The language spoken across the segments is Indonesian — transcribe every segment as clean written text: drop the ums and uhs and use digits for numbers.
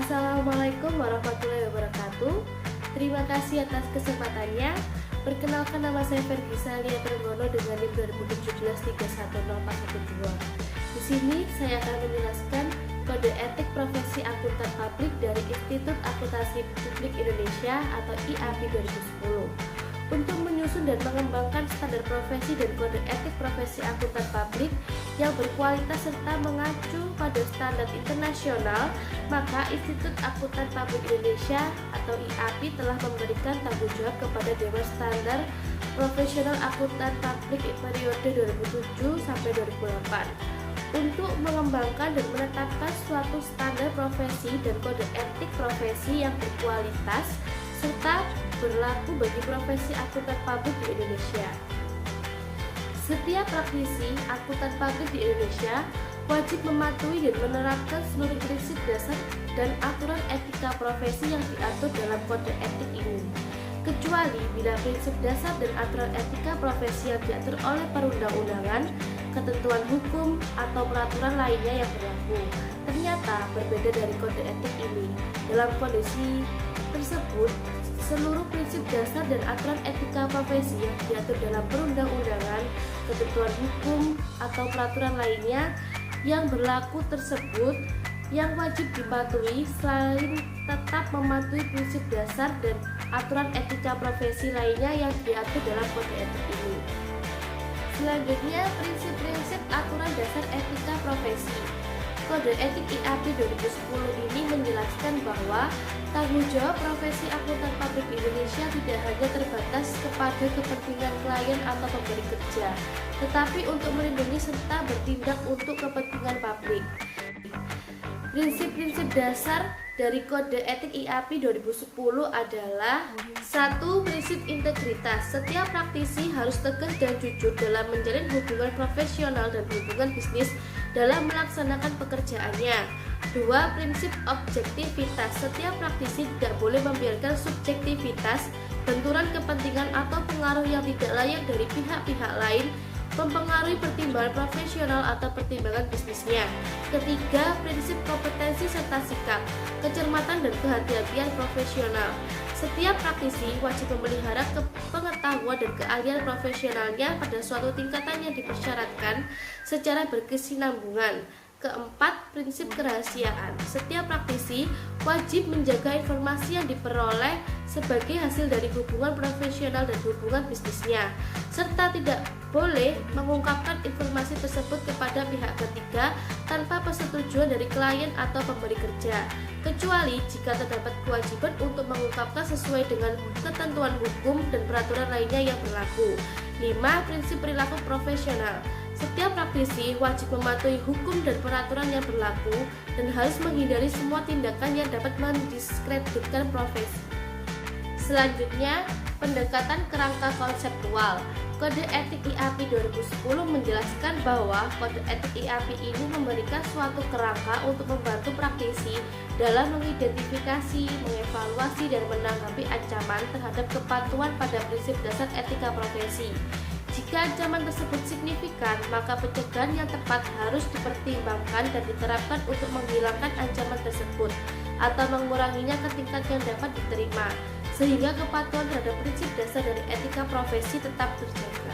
Assalamualaikum warahmatullahi wabarakatuh. Terima kasih atas kesempatannya. Perkenalkan, nama saya Fergisa Lia Trenggono dengan NIM 2017-310412. Di sini saya akan menjelaskan kode etik profesi akuntan publik dari Institut Akuntansi Publik Indonesia atau IAPI 2010. Untuk menyusun dan mengembangkan standar profesi dan kode etik profesi akuntan publik yang berkualitas serta mengacu pada standar internasional, maka Institut Akuntan Publik Indonesia atau IAPI telah memberikan tanggung jawab kepada Dewan Standar Profesional Akuntan Publik periode 2007 sampai 2008 untuk mengembangkan dan menetapkan suatu standar profesi dan kode etik profesi yang berkualitas serta berlaku bagi profesi akuntan publik di Indonesia. Setiap praktisi akuntan publik di Indonesia wajib mematuhi dan menerapkan seluruh prinsip dasar dan aturan etika profesi yang diatur dalam kode etik ini, kecuali bila prinsip dasar dan aturan etika profesi yang diatur oleh perundang-undangan, ketentuan hukum, atau peraturan lainnya yang berlaku ternyata berbeda dari kode etik ini. Dalam kondisi tersebut, seluruh prinsip dasar dan aturan etika profesi yang diatur dalam perundang-undangan, ketentuan hukum, atau peraturan lainnya yang berlaku tersebut yang wajib dipatuhi selain tetap mematuhi prinsip dasar dan aturan etika profesi lainnya yang diatur dalam kode etik ini. Selanjutnya, prinsip-prinsip aturan dasar etika profesi. Kode etik IAPI 2010 ini menjelaskan bahwa tanggung jawab profesi akuntan publik di Indonesia tidak hanya terbatas kepada kepentingan klien atau pemberi kerja, tetapi untuk melindungi serta bertindak untuk kepentingan publik. Prinsip-prinsip dasar dari kode etik IAPI 2010 adalah: 1. Prinsip integritas. Setiap praktisi harus tegas dan jujur dalam menjalin hubungan profesional dan hubungan bisnis dalam melaksanakan pekerjaannya. 2. Prinsip objektivitas. Setiap praktisi tidak boleh membiarkan subjektivitas, benturan kepentingan atau pengaruh yang tidak layak dari pihak-pihak lain mempengaruhi pertimbangan profesional atau pertimbangan bisnisnya. 3. Prinsip kompetensi serta sikap, kecermatan dan kehati-hatian profesional. Setiap praktisi wajib memelihara pengetahuan dan keahlian profesionalnya pada suatu tingkatan yang dipersyaratkan secara berkesinambungan. 4. Prinsip kerahasiaan. Setiap praktisi wajib menjaga informasi yang diperoleh sebagai hasil dari hubungan profesional dan hubungan bisnisnya, serta tidak boleh mengungkapkan informasi tersebut kepada pihak ketiga tanpa persetujuan dari klien atau pemberi kerja, kecuali jika terdapat kewajiban untuk mengungkapkan sesuai dengan ketentuan hukum dan peraturan lainnya yang berlaku. 5. Prinsip perilaku profesional. Setiap praktisi wajib mematuhi hukum dan peraturan yang berlaku dan harus menghindari semua tindakan yang dapat mendiskreditkan profesi. Selanjutnya, pendekatan kerangka konseptual. Kode etik IAPI 2010 menjelaskan bahwa kode etik IAPI ini memberikan suatu kerangka untuk membantu praktisi dalam mengidentifikasi, mengevaluasi, dan menanggapi ancaman terhadap kepatuhan pada prinsip dasar etika profesi. Jika ancaman tersebut signifikan, maka pencegahan yang tepat harus dipertimbangkan dan diterapkan untuk menghilangkan ancaman tersebut atau menguranginya ke tingkat yang dapat diterima, sehingga kepatuhan terhadap prinsip dasar dari etika profesi tetap terjaga.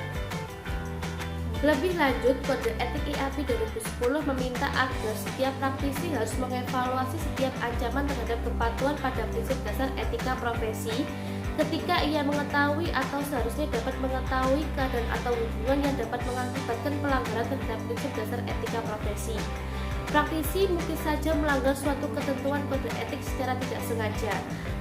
Lebih lanjut, kode etik IAPI 2010 meminta agar setiap praktisi harus mengevaluasi setiap ancaman terhadap kepatuhan pada prinsip dasar etika profesi ketika ia mengetahui atau seharusnya dapat mengetahui keadaan atau hubungan yang dapat mengakibatkan pelanggaran terhadap prinsip dasar etika profesi. Praktisi mungkin saja melanggar suatu ketentuan kode etik secara tidak sengaja,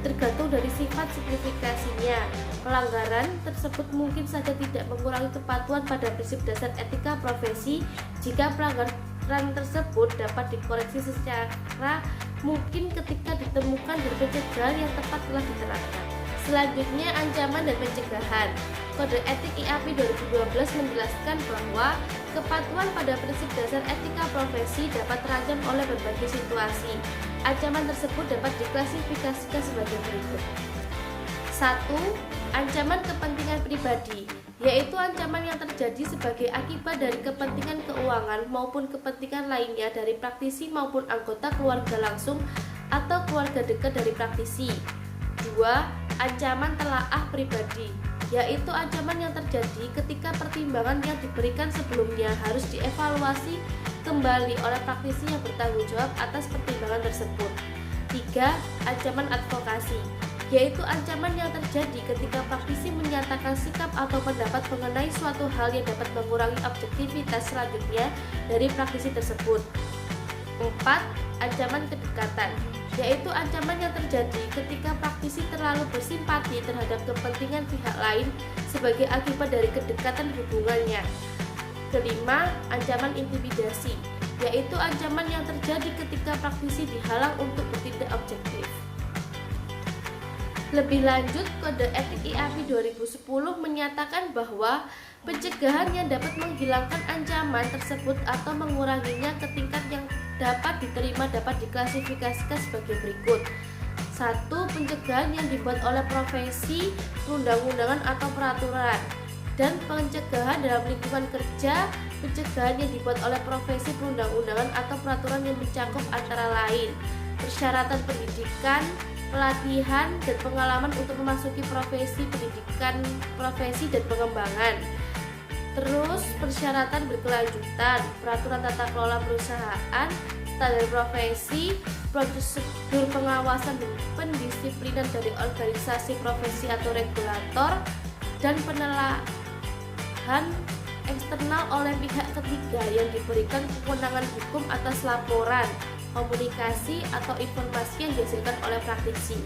tergantung dari sifat signifikasinya. Pelanggaran tersebut mungkin saja tidak mengurangi kepatuhan pada prinsip dasar etika profesi jika pelanggaran tersebut dapat dikoreksi secara mungkin ketika ditemukan dan pencegahan yang tepat telah diterapkan. Selanjutnya, ancaman dan pencegahan. Kode etik IAPI 2012 menjelaskan bahwa kepatuhan pada prinsip dasar etika profesi dapat terancam oleh berbagai situasi. Ancaman tersebut dapat diklasifikasikan sebagai berikut. 1. Ancaman kepentingan pribadi, yaitu ancaman yang terjadi sebagai akibat dari kepentingan keuangan maupun kepentingan lainnya dari praktisi maupun anggota keluarga langsung atau keluarga dekat dari praktisi. 2. Ancaman telaah pribadi, yaitu ancaman yang terjadi ketika pertimbangan yang diberikan sebelumnya harus dievaluasi kembali oleh praktisi yang bertanggung jawab atas pertimbangan tersebut. 3. Ancaman advokasi, yaitu ancaman yang terjadi ketika praktisi menyatakan sikap atau pendapat mengenai suatu hal yang dapat mengurangi objektivitas selanjutnya dari praktisi tersebut. 4. Ancaman kedekatan, yaitu ancaman yang terjadi ketika praktisi terlalu bersimpati terhadap kepentingan pihak lain sebagai akibat dari kedekatan hubungannya. 5. Ancaman intimidasi, yaitu ancaman yang terjadi ketika praktisi dihalang untuk bertindak objektif. Lebih lanjut, Kode Etik IAPI 2010 menyatakan bahwa pencegahan yang dapat menghilangkan ancaman tersebut atau menguranginya ke tingkat yang dapat diterima dapat diklasifikasikan sebagai berikut. 1. Pencegahan yang dibuat oleh profesi, perundang-undangan atau peraturan. Dan pencegahan dalam lingkungan kerja, pencegahan yang dibuat oleh profesi, perundang-undangan atau peraturan yang mencakup antara lain persyaratan pendidikan, pelatihan, dan pengalaman untuk memasuki profesi, pendidikan profesi dan pengembangan. Terus persyaratan berkelanjutan, peraturan tata kelola perusahaan, standar profesi, prosedur pengawasan dan pendisiplinan dari organisasi profesi atau regulator, dan penelaahan eksternal oleh pihak ketiga yang diberikan kewenangan hukum atas laporan, komunikasi, atau informasi yang dihasilkan oleh praktisi.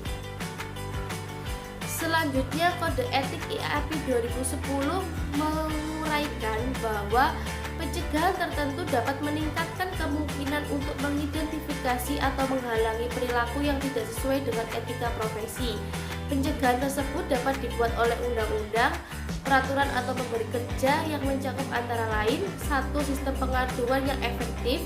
Selanjutnya, Kode Etik IAPI 2010 menguraikan bahwa pencegahan tertentu dapat meningkatkan kemungkinan untuk mengidentifikasi atau menghalangi perilaku yang tidak sesuai dengan etika profesi. Pencegahan tersebut dapat dibuat oleh undang-undang, peraturan atau pemberi kerja yang mencakup antara lain 1. Sistem pengaduan yang efektif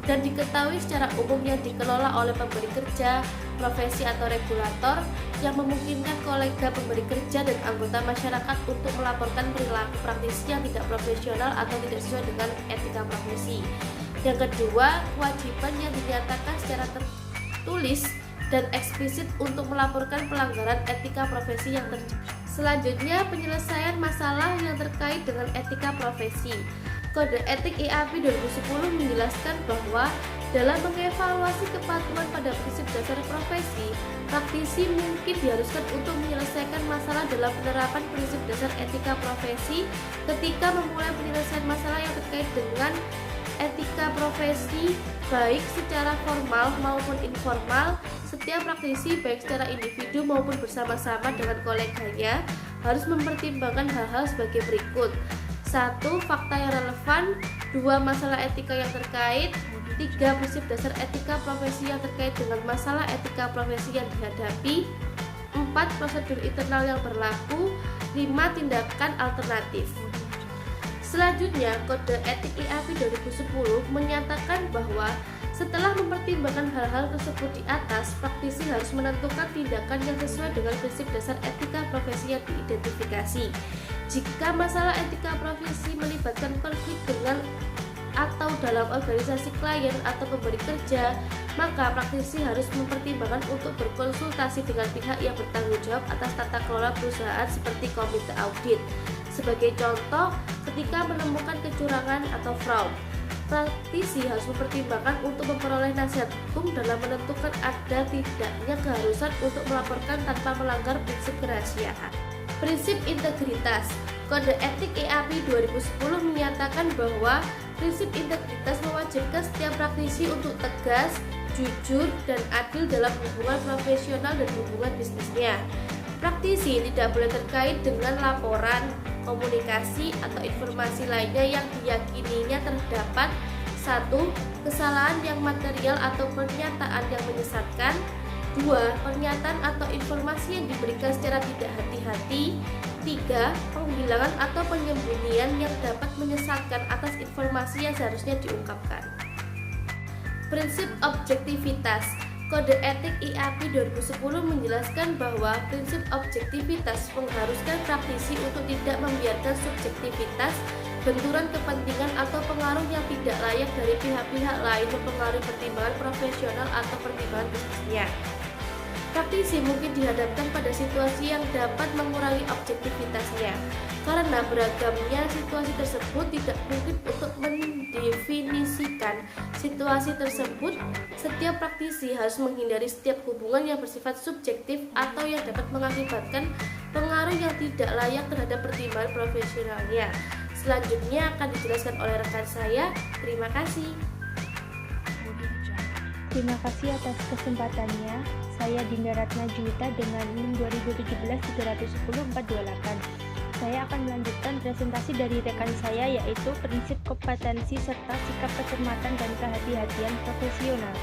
dan diketahui secara umum yang dikelola oleh pemberi kerja, profesi atau regulator yang memungkinkan kolega pemberi kerja dan anggota masyarakat untuk melaporkan perilaku praktisi yang tidak profesional atau tidak sesuai dengan etika profesi. Yang kedua, kewajiban yang dinyatakan secara tertulis dan eksplisit untuk melaporkan pelanggaran etika profesi yang terjadi. Selanjutnya, penyelesaian masalah yang terkait dengan etika profesi. Kode Etik IAPI 2010 menjelaskan bahwa dalam mengevaluasi kepatuhan pada prinsip dasar profesi, praktisi mungkin diharuskan untuk menyelesaikan masalah dalam penerapan prinsip dasar etika profesi ketika memulai penyelesaian masalah yang terkait dengan etika profesi, baik secara formal maupun informal. Setiap praktisi baik secara individu maupun bersama-sama dengan koleganya harus mempertimbangkan hal-hal sebagai berikut. 1. Fakta yang relevan. 2. Masalah etika yang terkait. 3. Prinsip dasar etika profesi yang terkait dengan masalah etika profesi yang dihadapi. 4. Prosedur internal yang berlaku. 5. Tindakan alternatif. Selanjutnya, Kode Etik IAPI 2010 menyatakan bahwa setelah mempertimbangkan hal-hal tersebut di atas, praktisi harus menentukan tindakan yang sesuai dengan prinsip dasar etika profesi yang diidentifikasi. Jika masalah etika profesi melibatkan konflik dengan atau dalam organisasi klien atau pemberi kerja, maka praktisi harus mempertimbangkan untuk berkonsultasi dengan pihak yang bertanggung jawab atas tata kelola perusahaan seperti komite audit. Sebagai contoh, ketika menemukan kecurangan atau fraud, praktisi harus mempertimbangkan untuk memperoleh nasihat hukum dalam menentukan ada tidaknya keharusan untuk melaporkan tanpa melanggar prinsip kerahasiaan. Prinsip integritas. Kode Etik IAPI 2010 menyatakan bahwa prinsip integritas mewajibkan setiap praktisi untuk tegas, jujur, dan adil dalam hubungan profesional dan hubungan bisnisnya. Praktisi tidak boleh terkait dengan laporan, komunikasi, atau informasi lainnya yang diyakininya terdapat 1. Kesalahan yang material atau pernyataan yang menyesatkan. 2. Pernyataan atau informasi yang diberikan secara tidak hati-hati. 3. Penghilangan atau penyembunyian yang dapat menyesatkan atas informasi yang seharusnya diungkapkan. Prinsip objektivitas. Kode Etik IAPI 2010 menjelaskan bahwa prinsip objektivitas mengharuskan praktisi untuk tidak membiarkan subjektivitas benturan kepentingan atau pengaruh yang tidak layak dari pihak-pihak lain mempengaruhi pertimbangan profesional atau pertimbangan bisnisnya. Praktisi mungkin dihadapkan pada situasi yang dapat mengurangi objektivitasnya. Karena beragamnya situasi tersebut tidak mungkin untuk mendefinisikan situasi tersebut, setiap praktisi harus menghindari setiap hubungan yang bersifat subjektif atau yang dapat mengakibatkan pengaruh yang tidak layak terhadap pertimbangan profesionalnya. Selanjutnya akan dijelaskan oleh rekan saya. Terima kasih. Terima kasih atas kesempatannya. Saya Dinda Ratna Juwita dengan NIM 2017-310-428. Saya akan melanjutkan presentasi dari rekan saya, yaitu prinsip kompetensi serta sikap kecermatan dan kehati-hatian profesional.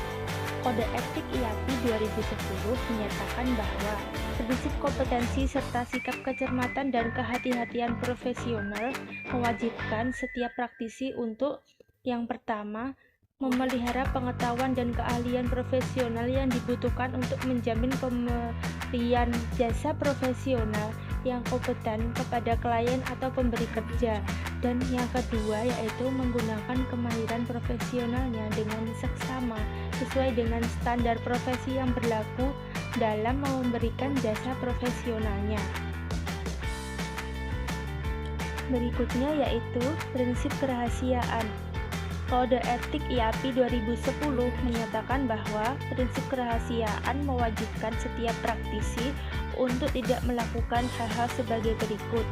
Kode Etik IAPI 2010 menyatakan bahwa prinsip kompetensi serta sikap kecermatan dan kehati-hatian profesional mewajibkan setiap praktisi untuk yang pertama, memelihara pengetahuan dan keahlian profesional yang dibutuhkan untuk menjamin pemberian jasa profesional yang kompeten kepada klien atau pemberi kerja. Dan yang kedua yaitu menggunakan kemahiran profesionalnya dengan seksama sesuai dengan standar profesi yang berlaku dalam memberikan jasa profesionalnya. Berikutnya yaitu prinsip kerahasiaan. Kode Etik IAPI 2010 menyatakan bahwa prinsip kerahasiaan mewajibkan setiap praktisi untuk tidak melakukan hal-hal sebagai berikut.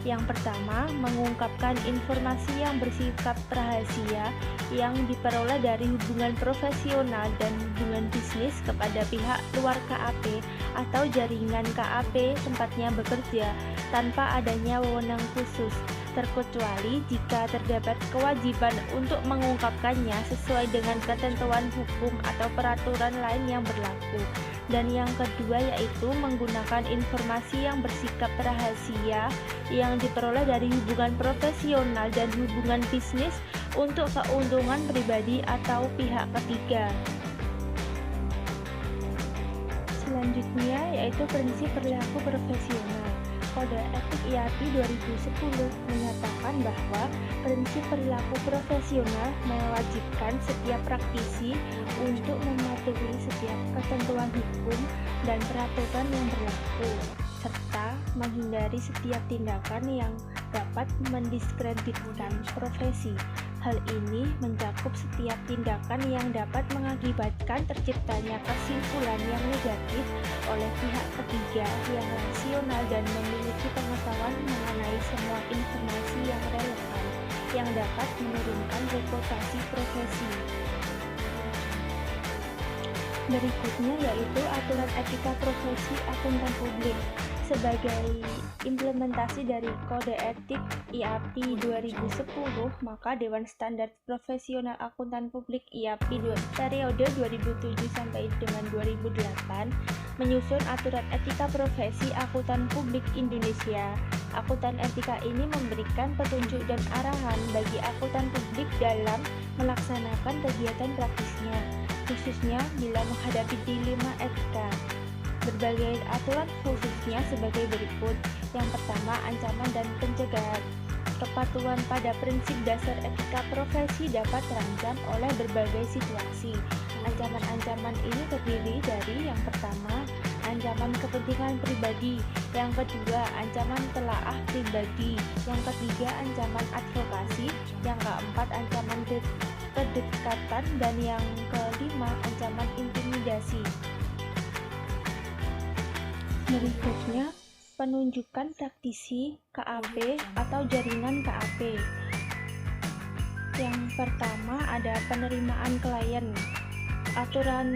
Yang pertama, mengungkapkan informasi yang bersifat rahasia yang diperoleh dari hubungan profesional dan hubungan bisnis kepada pihak luar KAP atau jaringan KAP tempatnya bekerja tanpa adanya wewenang khusus, terkecuali jika terdapat kewajiban untuk mengungkapkannya sesuai dengan ketentuan hukum atau peraturan lain yang berlaku. Dan yang kedua yaitu menggunakan informasi yang bersikap rahasia yang diperoleh dari hubungan profesional dan hubungan bisnis untuk keuntungan pribadi atau pihak ketiga. Selanjutnya yaitu prinsip perilaku profesional. Kode Etik IAPI 2010 menyatakan bahwa prinsip perilaku profesional mewajibkan setiap praktisi untuk mematuhi setiap ketentuan hukum dan peraturan yang berlaku, serta menghindari setiap tindakan yang dapat mendiskreditkan profesi. Hal ini mencakup setiap tindakan yang dapat mengakibatkan terciptanya kesimpulan yang negatif oleh pihak ketiga yang rasional dan memiliki pengetahuan mengenai semua informasi yang relevan yang dapat menurunkan reputasi profesi. Berikutnya yaitu aturan etika profesi akuntan publik. Sebagai implementasi dari Kode Etik IAPI 2010, maka Dewan Standar Profesional Akuntan Publik IAPI periode 2007 sampai dengan 2008 menyusun aturan etika profesi akuntan publik Indonesia. Akuntan etika ini memberikan petunjuk dan arahan bagi akuntan publik dalam melaksanakan kegiatan praktisnya, khususnya bila menghadapi dilema etika. Berbagai aturan khususnya sebagai berikut. Yang pertama, ancaman dan pencegahan. Kepatuhan pada prinsip dasar etika profesi dapat terancam oleh berbagai situasi. Ancaman-ancaman ini terdiri dari yang pertama, ancaman kepentingan pribadi, yang kedua, ancaman telaah pribadi, yang ketiga, ancaman advokasi, yang keempat, ancaman kedekatan, dan yang kelima, ancaman intimidasi. Berikutnya, penunjukan praktisi KAP atau jaringan KAP. Yang pertama ada penerimaan klien. Aturan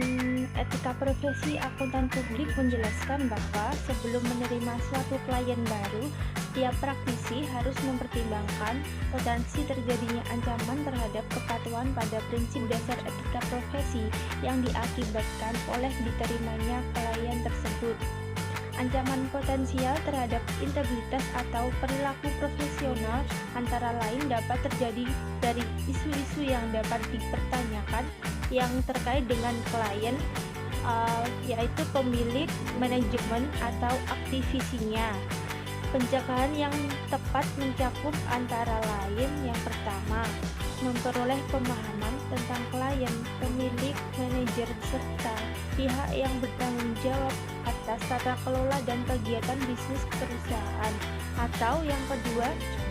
etika profesi akuntan publik menjelaskan bahwa sebelum menerima suatu klien baru, setiap praktisi harus mempertimbangkan potensi terjadinya ancaman terhadap kepatuhan pada prinsip dasar etika profesi yang diakibatkan oleh diterimanya klien tersebut. Ancaman potensial terhadap integritas atau perilaku profesional antara lain dapat terjadi dari isu-isu yang dapat dipertanyakan yang terkait dengan klien, yaitu pemilik, manajemen, atau aktivisinya. Pencegahan yang tepat mencakup antara lain yang pertama, memperoleh pemahaman tentang klien, pemilik, manajer, serta pihak yang bertanggung jawab atas tata kelola dan kegiatan bisnis perusahaan. Atau yang kedua,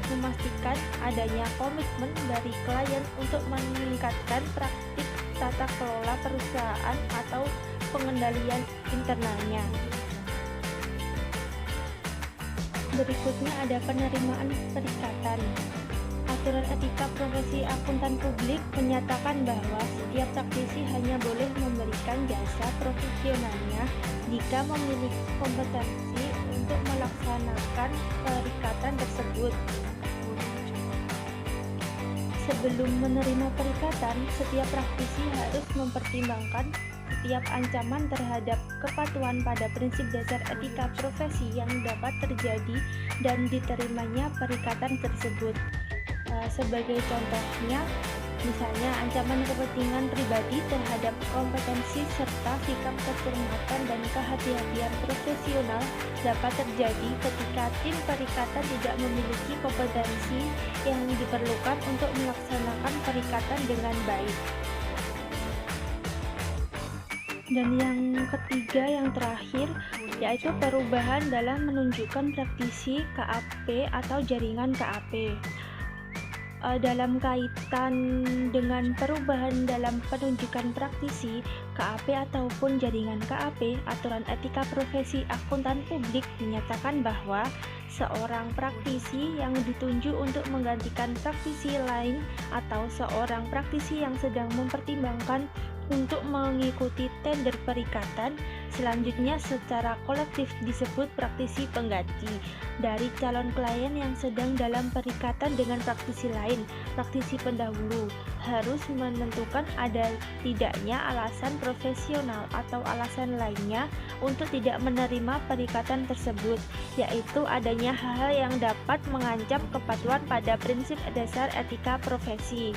memastikan adanya komitmen dari klien untuk meningkatkan praktik tata kelola perusahaan atau pengendalian internalnya. Berikutnya ada penerimaan perikatan. Aturan etika profesi akuntan publik menyatakan bahwa setiap praktisi hanya boleh memberikan jasa profesionalnya jika memiliki kompetensi untuk melaksanakan perikatan tersebut. Sebelum menerima perikatan, setiap praktisi harus mempertimbangkan setiap ancaman terhadap kepatuhan pada prinsip dasar etika profesi yang dapat terjadi dan diterimanya perikatan tersebut. Sebagai contohnya, misalnya ancaman kepentingan pribadi terhadap kompetensi serta sikap kecermatan dan kehati-hatian profesional dapat terjadi ketika tim perikatan tidak memiliki kompetensi yang diperlukan untuk melaksanakan perikatan dengan baik. Dan yang ketiga, yang terakhir, yaitu perubahan dalam menunjukkan praktisi KAP atau jaringan KAP. Dalam kaitan dengan perubahan dalam penunjukan praktisi KAP ataupun jaringan KAP, aturan etika profesi akuntan publik menyatakan bahwa seorang praktisi yang ditunjuk untuk menggantikan praktisi lain atau seorang praktisi yang sedang mempertimbangkan untuk mengikuti tender perikatan selanjutnya secara kolektif disebut praktisi pengganti dari calon klien yang sedang dalam perikatan dengan praktisi lain. Praktisi pendahulu harus menentukan ada tidaknya alasan profesional atau alasan lainnya untuk tidak menerima perikatan tersebut, yaitu adanya hal-hal yang dapat mengancam kepatuhan pada prinsip dasar etika profesi.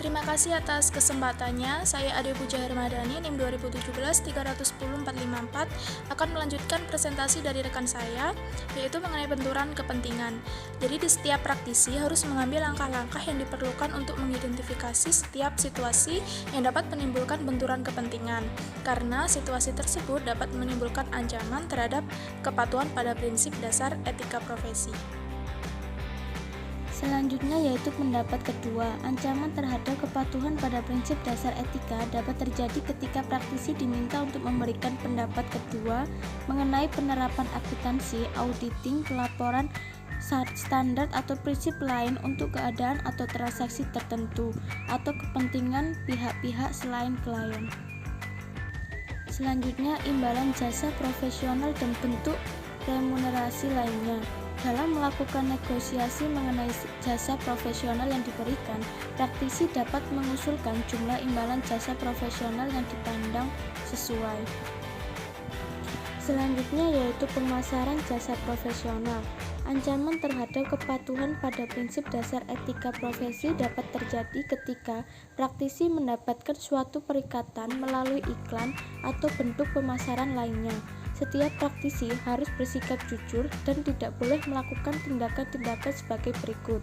Terima kasih atas kesempatannya. Saya Ade Puja Hermadani, NIM 2017-310454, akan melanjutkan presentasi dari rekan saya, yaitu mengenai benturan kepentingan. Jadi di setiap praktisi harus mengambil langkah-langkah yang diperlukan untuk mengidentifikasi setiap situasi yang dapat menimbulkan benturan kepentingan, karena situasi tersebut dapat menimbulkan ancaman terhadap kepatuhan pada prinsip dasar etika profesi. Selanjutnya yaitu pendapat kedua, ancaman terhadap kepatuhan pada prinsip dasar etika dapat terjadi ketika praktisi diminta untuk memberikan pendapat kedua mengenai penerapan akuntansi, auditing, pelaporan, standar atau prinsip lain untuk keadaan atau transaksi tertentu atau kepentingan pihak-pihak selain klien. Selanjutnya, imbalan jasa profesional dan bentuk remunerasi lainnya. Dalam melakukan negosiasi mengenai jasa profesional yang diberikan, praktisi dapat mengusulkan jumlah imbalan jasa profesional yang dipandang sesuai. Selanjutnya yaitu pemasaran jasa profesional. Ancaman terhadap kepatuhan pada prinsip dasar etika profesi dapat terjadi ketika praktisi mendapatkan suatu perikatan melalui iklan atau bentuk pemasaran lainnya. Setiap praktisi harus bersikap jujur dan tidak boleh melakukan tindakan-tindakan sebagai berikut.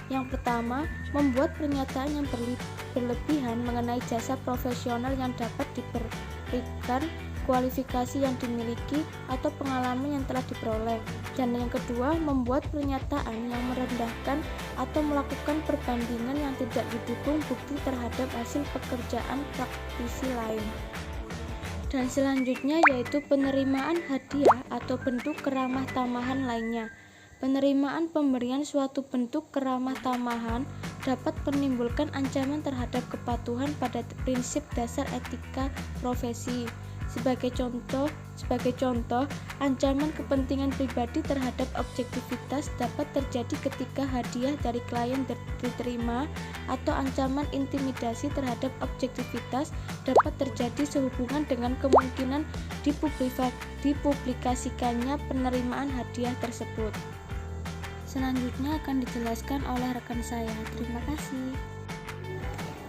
Yang pertama, membuat pernyataan yang berlebihan mengenai jasa profesional yang dapat diberikan, kualifikasi yang dimiliki, atau pengalaman yang telah diperoleh. Dan yang kedua, membuat pernyataan yang merendahkan atau melakukan perbandingan yang tidak didukung bukti terhadap hasil pekerjaan praktisi lain. Dan selanjutnya yaitu penerimaan hadiah atau bentuk keramah tamahan lainnya. Penerimaan pemberian suatu bentuk keramah tamahan dapat menimbulkan ancaman terhadap kepatuhan pada prinsip dasar etika profesi. Sebagai contoh, ancaman kepentingan pribadi terhadap objektivitas dapat terjadi ketika hadiah dari klien diterima, atau ancaman intimidasi terhadap objektivitas dapat terjadi sehubungan dengan kemungkinan dipublikasikannya penerimaan hadiah tersebut. Selanjutnya akan dijelaskan oleh rekan saya. Terima kasih.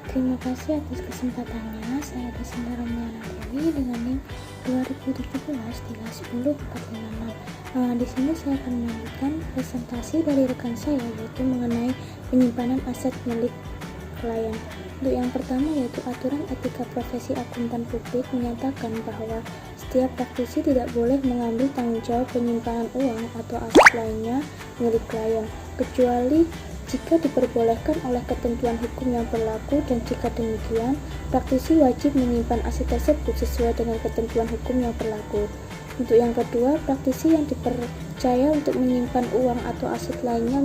Terima kasih atas kesempatannya. saya dosen Darmana Dewi dengan NIM 2017-10-456. Di sini saya akan melanjutkan presentasi dari rekan saya, yaitu mengenai penyimpanan aset milik klien. Untuk yang pertama yaitu aturan etika profesi akuntan publik menyatakan bahwa setiap praktisi tidak boleh mengambil tanggung jawab penyimpanan uang atau aset lainnya milik klien, kecuali jika diperbolehkan oleh ketentuan hukum yang berlaku, dan jika demikian, praktisi wajib menyimpan aset tersebut sesuai dengan ketentuan hukum yang berlaku. Untuk yang kedua, praktisi yang dipercaya untuk menyimpan uang atau aset lainnya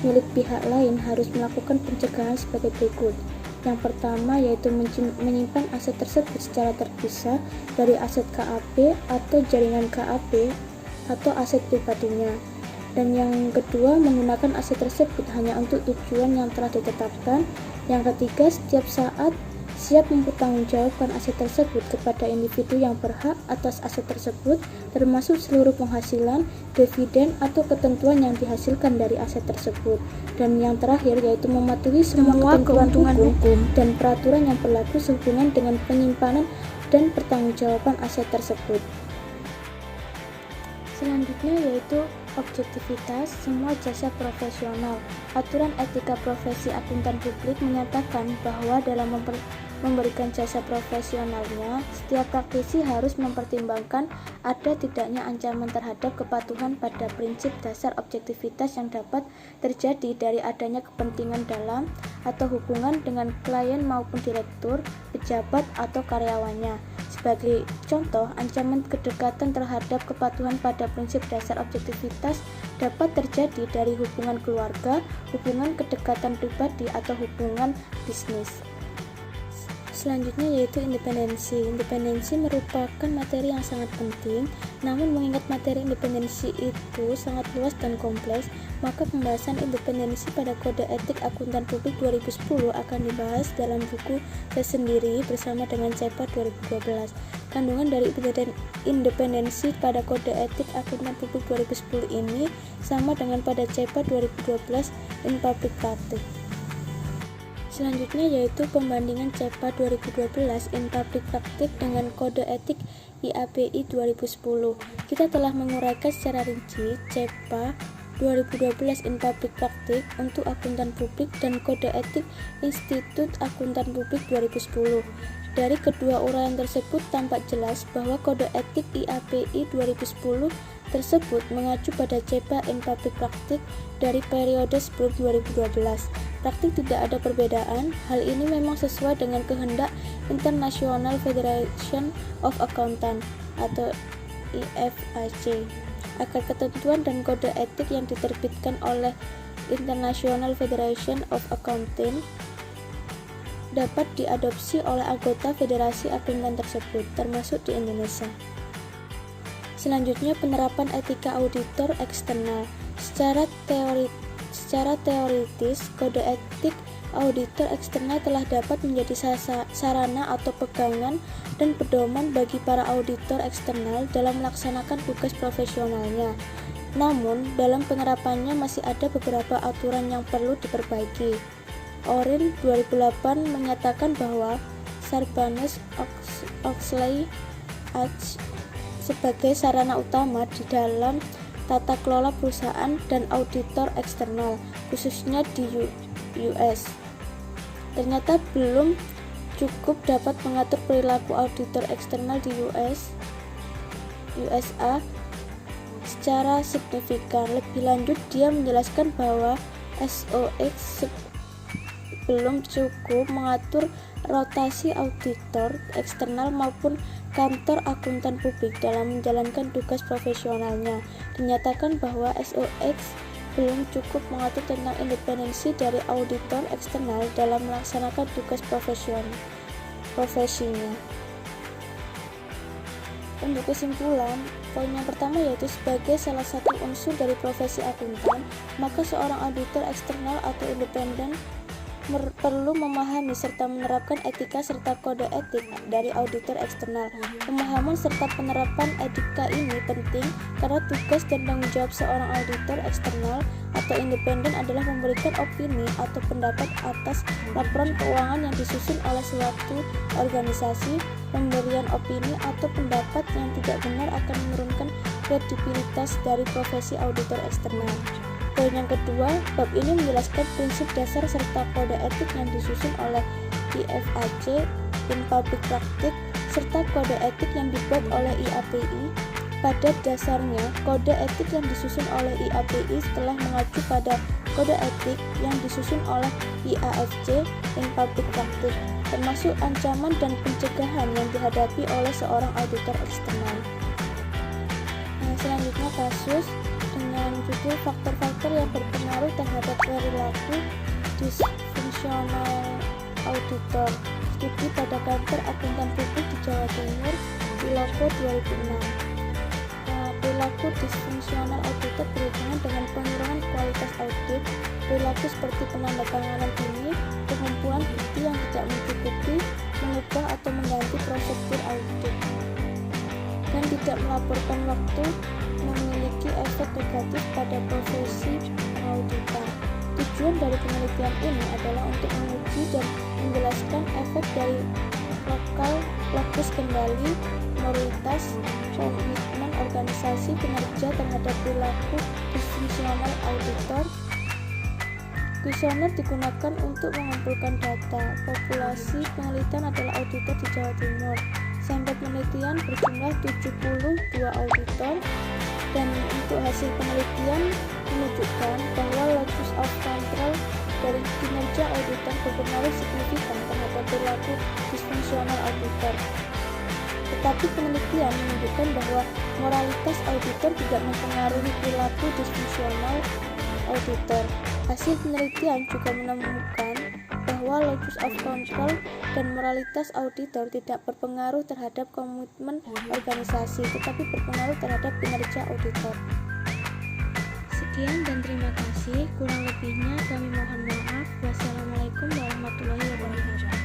milik pihak lain harus melakukan pencegahan sebagai berikut. Yang pertama yaitu menyimpan aset tersebut secara terpisah dari aset KAP atau jaringan KAP atau aset pribadinya. Dan yang kedua, menggunakan aset tersebut hanya untuk tujuan yang telah ditetapkan. Yang ketiga, setiap saat siap mempertanggungjawabkan aset tersebut kepada individu yang berhak atas aset tersebut, termasuk seluruh penghasilan, dividen, atau ketentuan yang dihasilkan dari aset tersebut. Dan yang terakhir yaitu mematuhi semua ketentuan hukum dan peraturan yang berlaku sehubungan dengan penyimpanan dan pertanggungjawaban aset tersebut. Selanjutnya yaitu objektivitas semua jasa profesional. Aturan etika profesi akuntan publik menyatakan bahwa dalam memberikan jasa profesionalnya, setiap praktisi harus mempertimbangkan ada tidaknya ancaman terhadap kepatuhan pada prinsip dasar objektivitas yang dapat terjadi dari adanya kepentingan dalam atau hubungan dengan klien maupun direktur, pejabat, atau karyawannya. Sebagai contoh, ancaman kedekatan terhadap kepatuhan pada prinsip dasar objektivitas dapat terjadi dari hubungan keluarga, hubungan kedekatan pribadi, atau hubungan bisnis. Selanjutnya yaitu independensi. Independensi merupakan materi yang sangat penting, namun mengingat materi independensi itu sangat luas dan kompleks, maka pembahasan independensi pada Kode Etik Akuntan Publik 2010 akan dibahas dalam buku tersendiri bersama dengan CEPA 2012. Kandungan dari independensi pada Kode Etik Akuntan Publik 2010 ini sama dengan pada CEPA 2012 in Public Practice. Selanjutnya yaitu pembandingan CEPA 2012 in Public Practice dengan Kode Etik IAPI 2010. Kita telah menguraikan secara rinci CEPA 2012 in Public Practice untuk akuntan publik dan Kode Etik Institut Akuntan Publik 2010. Dari kedua uraian tersebut tampak jelas bahwa Kode Etik IAPI 2010 tersebut mengacu pada CEPA in Public Practice dari periode sebelum 2012. Praktik tidak ada perbedaan. Hal ini memang sesuai dengan kehendak International Federation of Accountants atau IFAC agar ketentuan dan kode etik yang diterbitkan oleh International Federation of Accountants dapat diadopsi oleh anggota federasi akuntan tersebut, termasuk di Indonesia. Selanjutnya, penerapan etika auditor eksternal. Secara teoritis, kode etik auditor eksternal telah dapat menjadi sarana atau pegangan dan pedoman bagi para auditor eksternal dalam melaksanakan tugas profesionalnya. Namun, dalam penerapannya masih ada beberapa aturan yang perlu diperbaiki. Orin 2008 menyatakan bahwa Sarbanes-Oxley Act sebagai sarana utama di dalam tata kelola perusahaan dan auditor eksternal, khususnya di US. Ternyata belum cukup dapat mengatur perilaku auditor eksternal di USA secara signifikan. Lebih lanjut, dia menjelaskan bahwa SOX belum cukup mengatur rotasi auditor eksternal maupun kantor akuntan publik dalam menjalankan tugas profesionalnya. Dinyatakan bahwa SOX belum cukup mengatur tentang independensi dari auditor eksternal dalam melaksanakan tugas profesinya. Untuk kesimpulan, poin yang pertama yaitu sebagai salah satu unsur dari profesi akuntan, maka seorang auditor eksternal atau independen perlu memahami serta menerapkan etika serta kode etik dari auditor eksternal. Pemahaman serta penerapan etika ini penting karena tugas dan tanggung jawab seorang auditor eksternal atau independen adalah memberikan opini atau pendapat atas laporan keuangan yang disusun oleh suatu organisasi. Pemberian opini atau pendapat yang tidak benar akan menurunkan kredibilitas dari profesi auditor eksternal. Poin yang kedua, bab ini menjelaskan prinsip dasar serta kode etik yang disusun oleh IFAC in Public Practice serta kode etik yang dibuat oleh IAPI. Pada dasarnya, kode etik yang disusun oleh IAPI setelah mengacu pada kode etik yang disusun oleh IAFC in Public Practice, termasuk ancaman dan pencegahan yang dihadapi oleh seorang auditor eksternal. Selanjutnya kasus dengan judul faktor-faktor yang berpengaruh terhadap perilaku disfungsional auditor. Studi pada kantor akuntan publik di Jawa Timur, Wilopo 2006. Perilaku disfungsional auditor berhubungan dengan pengurangan kualitas audit, perilaku seperti penandatanganan dini, pengumpulan bukti yang tidak mencukupi, mengubah atau mengganti prosedur audit, dan tidak melaporkan waktu memiliki efek negatif pada profesi auditor. Tujuan dari penelitian ini adalah untuk menguji dan menjelaskan efek dari lokus kendali, moralitas, komitmen organisasi kinerja terhadap perilaku disfungsional auditor. Kuesioner digunakan untuk mengumpulkan data. Populasi penelitian adalah auditor di Jawa Timur. Sampel penelitian berjumlah 72 auditor, dan untuk hasil penelitian menunjukkan bahwa locus of control dari kinerja auditor berpengaruh signifikan terhadap perilaku disfungsional auditor. Tetapi penelitian menunjukkan bahwa moralitas auditor tidak mempengaruhi perilaku disfungsional auditor. Hasil penelitian juga menemukan bahwa locus of control dan moralitas auditor tidak berpengaruh terhadap komitmen organisasi, tetapi berpengaruh terhadap kinerja auditor. Sekian dan terima kasih. Kurang lebihnya kami mohon maaf. Wassalamualaikum warahmatullahi wabarakatuh.